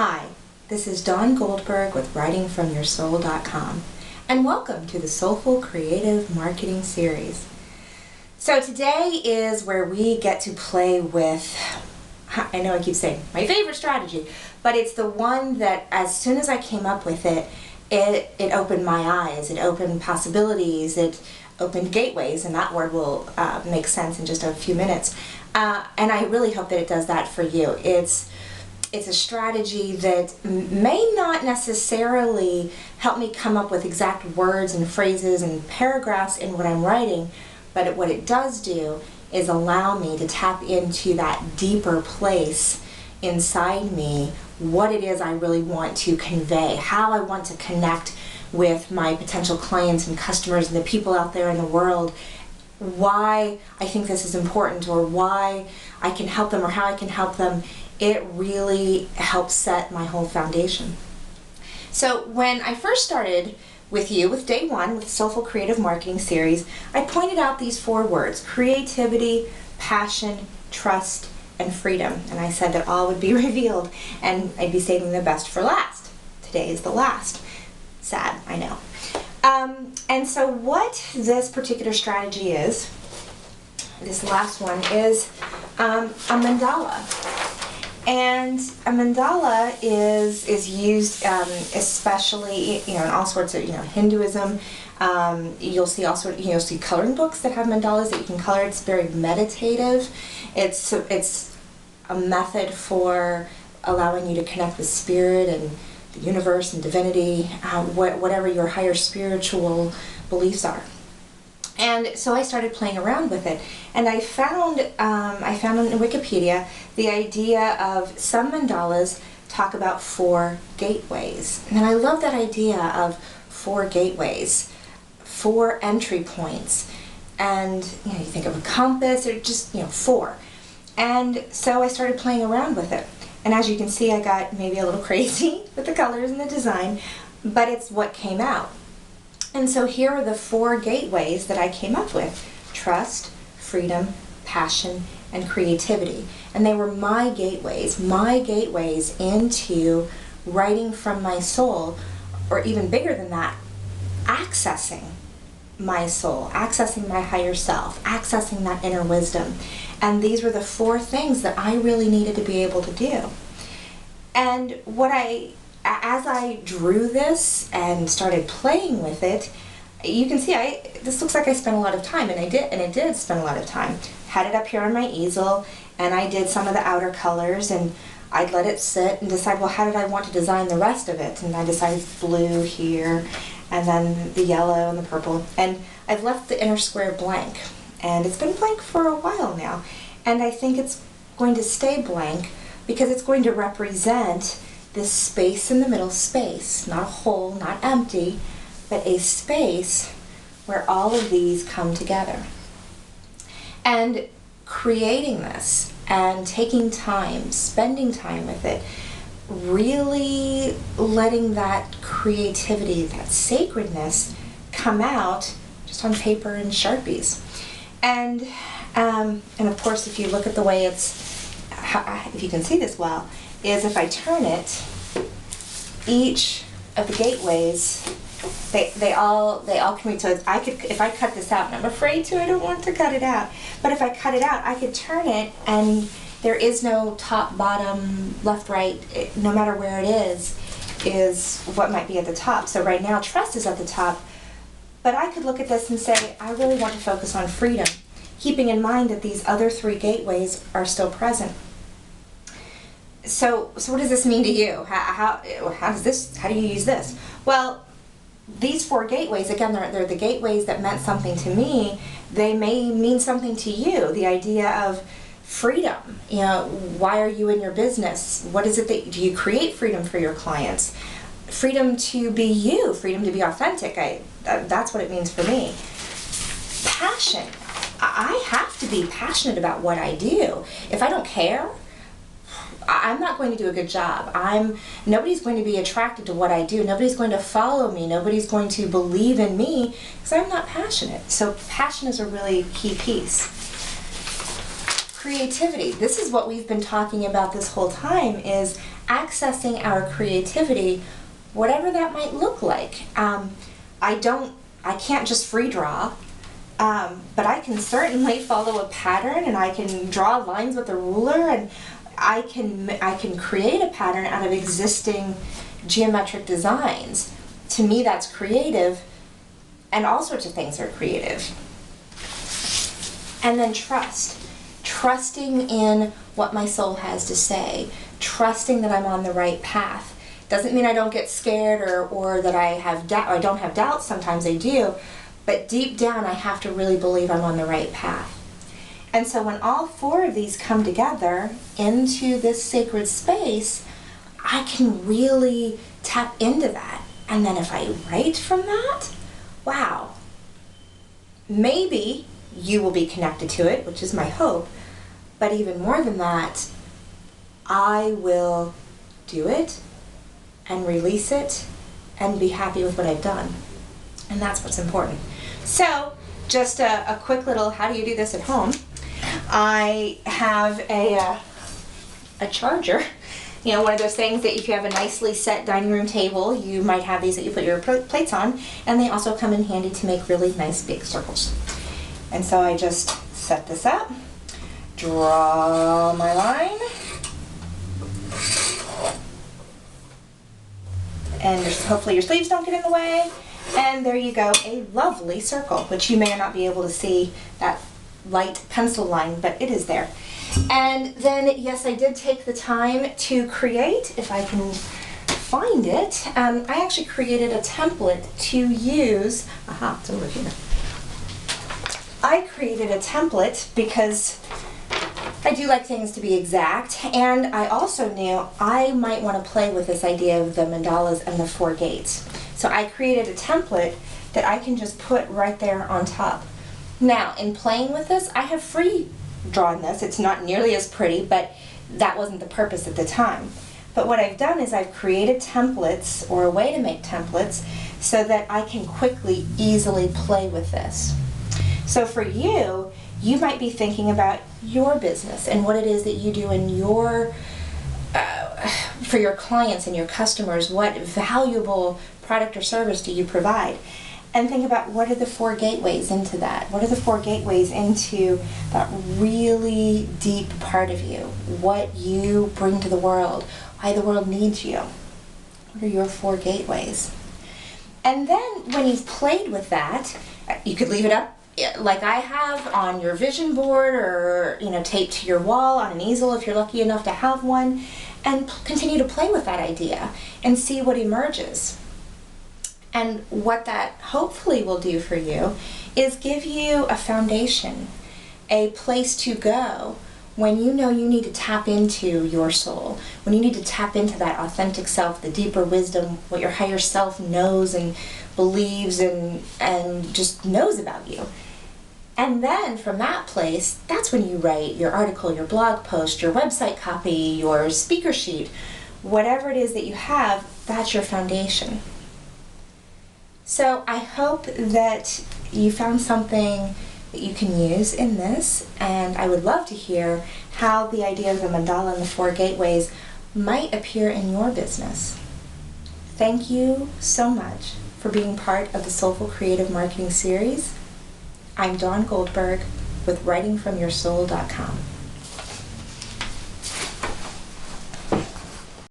Hi, this is Dawn Goldberg with writingfromyoursoul.com, and welcome to the Soulful Creative Marketing Series. So today is where we get to play with, I know I keep saying my favorite strategy, but it's the one that as soon as I came up with it, it opened my eyes, it opened possibilities, it opened gateways, and that word will make sense in just a few minutes. And I really hope that it does that for you. It's a strategy that may not necessarily help me come up with exact words and phrases and paragraphs in what I'm writing, but what it does do is allow me to tap into that deeper place inside me, what it is I really want to convey, how I want to connect with my potential clients and customers and the people out there in the world, why I think this is important or why I can help them or how I can help them. It really helps set my whole foundation. So when I first started with you, with day one, with the Soulful Creative Marketing Series, I pointed out these 4 words: creativity, passion, trust, and freedom. And I said that all would be revealed and I'd be saving the best for last. Today is the last. Sad, I know. And so what this particular strategy is, this last one, is a mandala. And a mandala is used especially in all sorts of Hinduism. You'll see you'll see coloring books that have mandalas that you can color. It's very meditative. It's a method for allowing you to connect with spirit and the universe and divinity, whatever your higher spiritual beliefs are. And so I started playing around with it, and I found in Wikipedia the idea of some mandalas talk about 4 gateways, and I love that idea of 4 gateways, 4 entry points, and you think of a compass, or just 4. And so I started playing around with it, and as you can see, I got maybe a little crazy with the colors and the design, but it's what came out. And so here are the 4 gateways that I came up with: trust, freedom, passion, and creativity. And they were my gateways into writing from my soul, or even bigger than that, accessing my soul, accessing my higher self, accessing that inner wisdom. And these were the 4 things that I really needed to be able to do. And as I drew this and started playing with it, you can see this looks like I spent a lot of time, and it did spend a lot of time. Had it up here on my easel, and I did some of the outer colors, and I'd let it sit and decide, well, how did I want to design the rest of it? And I decided blue here, and then the yellow and the purple, and I've left the inner square blank, and it's been blank for a while now, and I think it's going to stay blank because it's going to represent this space in the middle, space, not a hole, not empty, but a space where all of these come together. And creating this and taking time, spending time with it, really letting that creativity, that sacredness come out just on paper and Sharpies. And of course, if you look at the way if you can see this well, is if I turn it, each of the gateways, they all can read. So if I cut this out, and I'm afraid to, I don't want to cut it out, but if I cut it out, I could turn it, and there is no top, bottom, left, right. No matter where it is what might be at the top. So right now, trust is at the top, but I could look at this and say, I really want to focus on freedom, keeping in mind that these other 3 gateways are still present. So what does this mean to you? How do you use this? Well, these 4 gateways, again, they're the gateways that meant something to me. They may mean something to you. The idea of freedom. Why are you in your business? What is it that do you create freedom for your clients? Freedom to be you, freedom to be authentic. That's what it means for me. Passion. I have to be passionate about what I do. If I don't care, I'm not going to do a good job. Nobody's going to be attracted to what I do. Nobody's going to follow me. Nobody's going to believe in me because I'm not passionate. So passion is a really key piece. Creativity. This is what we've been talking about this whole time, is accessing our creativity, whatever that might look like. I can't just free draw, but I can certainly follow a pattern, and I can draw lines with a ruler, and I can create a pattern out of existing geometric designs. To me, that's creative, and all sorts of things are creative. And then trusting in what my soul has to say, trusting that I'm on the right path. Doesn't mean I don't get scared or that I don't have doubts. Sometimes I do, but deep down I have to really believe I'm on the right path. And so when all four of these come together into this sacred space, I can really tap into that. And then if I write from that, wow, maybe you will be connected to it, which is my hope. But even more than that, I will do it and release it and be happy with what I've done. And that's what's important. So just a quick little, how do you do this at home? I have a charger, you know, one of those things that if you have a nicely set dining room table, you might have these that you put your plates on, and they also come in handy to make really nice big circles. And so I just set this up, draw my line, and hopefully your sleeves don't get in the way, and there you go, a lovely circle, which you may not be able to see that light pencil line, but it is there. And then, yes, I did take the time to create, if I can find it, I actually created a template to use, it's over here. I created a template because I do like things to be exact, and I also knew I might want to play with this idea of the mandalas and the 4 gates. So I created a template that I can just put right there on top. Now, in playing with this, I have free drawn this. It's not nearly as pretty, but that wasn't the purpose at the time. But what I've done is I've created templates, or a way to make templates, so that I can quickly, easily play with this. So for you, you might be thinking about your business and what it is that you do in your, for your clients and your customers. What valuable product or service do you provide? And think about, what are the 4 gateways into that? What are the 4 gateways into that really deep part of you? What you bring to the world? Why the world needs you? What are your 4 gateways? And then when you've played with that, you could leave it up like I have on your vision board, or taped to your wall on an easel if you're lucky enough to have one, and continue to play with that idea and see what emerges. And what that hopefully will do for you is give you a foundation, a place to go when you know you need to tap into your soul, when you need to tap into that authentic self, the deeper wisdom, what your higher self knows and believes and just knows about you. And then from that place, that's when you write your article, your blog post, your website copy, your speaker sheet, whatever it is that you have, that's your foundation. So I hope that you found something that you can use in this, and I would love to hear how the idea of the mandala and the 4 gateways might appear in your business. Thank you so much for being part of the Soulful Creative Marketing Series. I'm Dawn Goldberg with writingfromyoursoul.com.